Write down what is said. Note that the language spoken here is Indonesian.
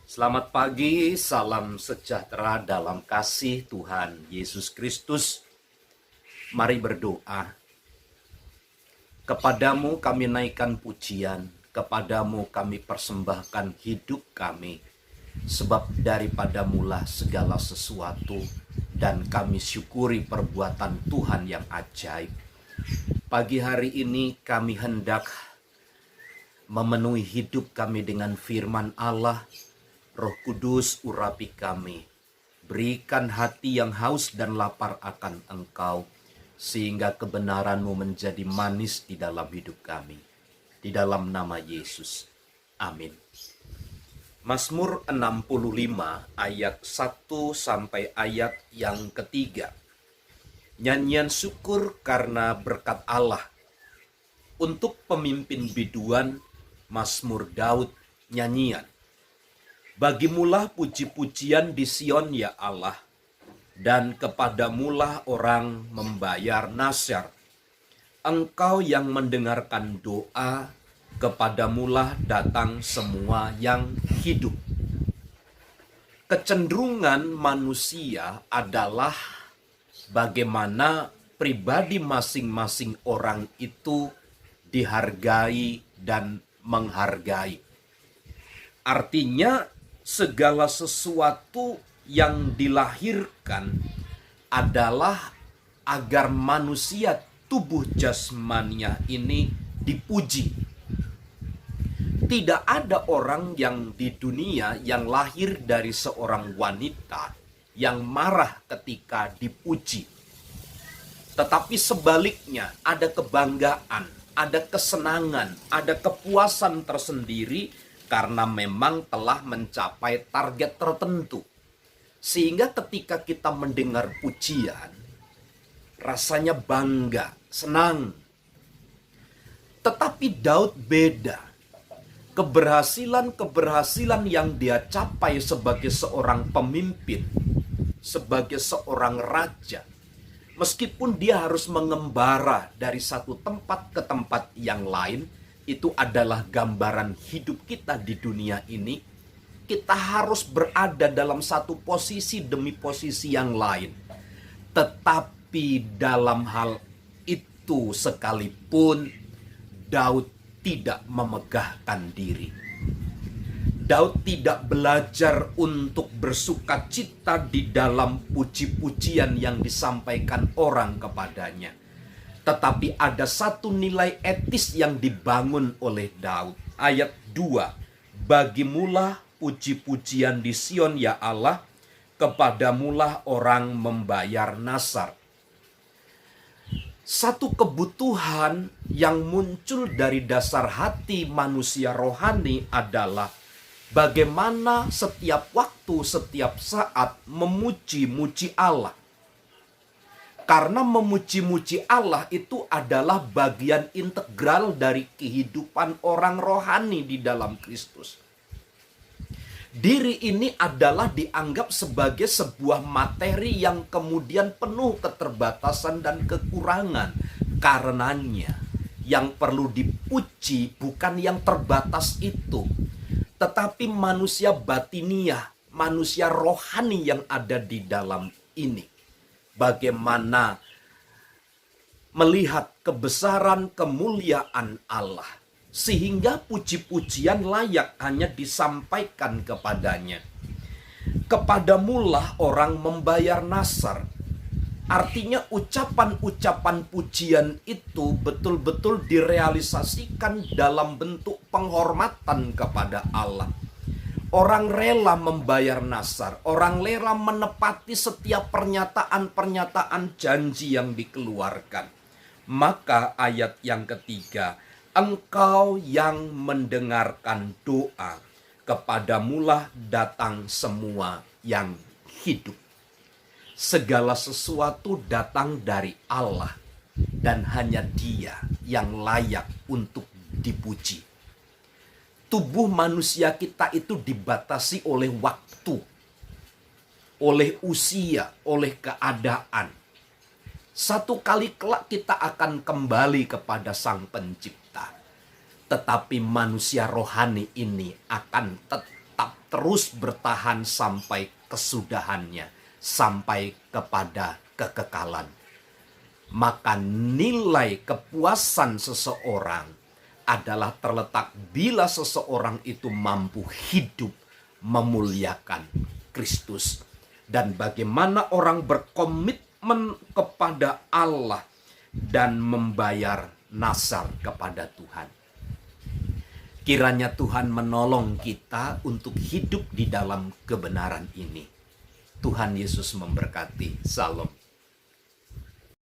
Selamat pagi, salam sejahtera dalam kasih Tuhan Yesus Kristus. Mari berdoa. Kepadamu kami naikkan pujian, kepadamu kami persembahkan hidup kami. Sebab daripadamulah segala sesuatu, dan kami syukuri perbuatan Tuhan yang ajaib. Pagi hari ini kami hendak memenuhi hidup kami dengan firman Allah. Roh Kudus urapi kami, berikan hati yang haus dan lapar akan Engkau, sehingga kebenaran-Mu menjadi manis di dalam hidup kami. Di dalam nama Yesus, amin. Mazmur 65 ayat 1 sampai ayat yang ketiga. Nyanyian syukur karena berkat Allah. Untuk pemimpin biduan, Mazmur Daud, nyanyian. Bagimulah puji-pujian di Sion ya Allah, dan kepadamulah orang membayar nasyar. Engkau yang mendengarkan doa, kepadamulah datang semua yang hidup. Kecenderungan manusia adalah bagaimana pribadi masing-masing orang itu dihargai dan menghargai. Artinya, segala sesuatu yang dilahirkan adalah agar manusia tubuh jasmaninya ini dipuji. Tidak ada orang yang di dunia yang lahir dari seorang wanita yang marah ketika dipuji. Tetapi sebaliknya, ada kebanggaan, ada kesenangan, ada kepuasan tersendiri karena memang telah mencapai target tertentu. Sehingga ketika kita mendengar pujian, rasanya bangga, senang. Tetapi Daud beda. Keberhasilan yang dia capai sebagai seorang pemimpin, sebagai seorang raja, meskipun dia harus mengembara dari satu tempat ke tempat yang lain, itu adalah gambaran hidup kita di dunia ini. Kita harus berada dalam satu posisi demi posisi yang lain. Tetapi dalam hal itu sekalipun, Daud tidak memegahkan diri. Daud tidak belajar untuk bersukacita di dalam puji-pujian yang disampaikan orang kepadanya. Tetapi ada satu nilai etis yang dibangun oleh Daud. Ayat 2. Bagimulah puji-pujian di Sion ya Allah, kepadamulah orang membayar nasar. Satu kebutuhan yang muncul dari dasar hati manusia rohani adalah bagaimana setiap waktu, setiap saat memuji-muji Allah. Karena memuji-muji Allah itu adalah bagian integral dari kehidupan orang rohani di dalam Kristus. Diri ini adalah dianggap sebagai sebuah materi yang kemudian penuh keterbatasan dan kekurangan. Karenanya, yang perlu dipuji bukan yang terbatas itu, tetapi manusia batiniah, manusia rohani yang ada di dalam ini. Bagaimana melihat kebesaran kemuliaan Allah, sehingga puji-pujian layak hanya disampaikan kepadanya. Kepadamulah orang membayar nasar. Artinya ucapan-ucapan pujian itu betul-betul direalisasikan dalam bentuk penghormatan kepada Allah. Orang rela membayar nasar, orang rela menepati setiap pernyataan-pernyataan janji yang dikeluarkan. Maka ayat yang ketiga, engkau yang mendengarkan doa, kepadamulah datang semua yang hidup. Segala sesuatu datang dari Allah, dan hanya Dia yang layak untuk dipuji. Tubuh manusia kita itu dibatasi oleh waktu, oleh usia, oleh keadaan. Satu kali kelak kita akan kembali kepada Sang Pencipta. Tetapi manusia rohani ini akan tetap terus bertahan sampai kesudahannya, sampai kepada kekekalan. Maka nilai kepuasan seseorang adalah terletak bila seseorang itu mampu hidup memuliakan Kristus. Dan bagaimana orang berkomitmen kepada Allah dan membayar nasar kepada Tuhan. Kiranya Tuhan menolong kita untuk hidup di dalam kebenaran ini. Tuhan Yesus memberkati. Salam.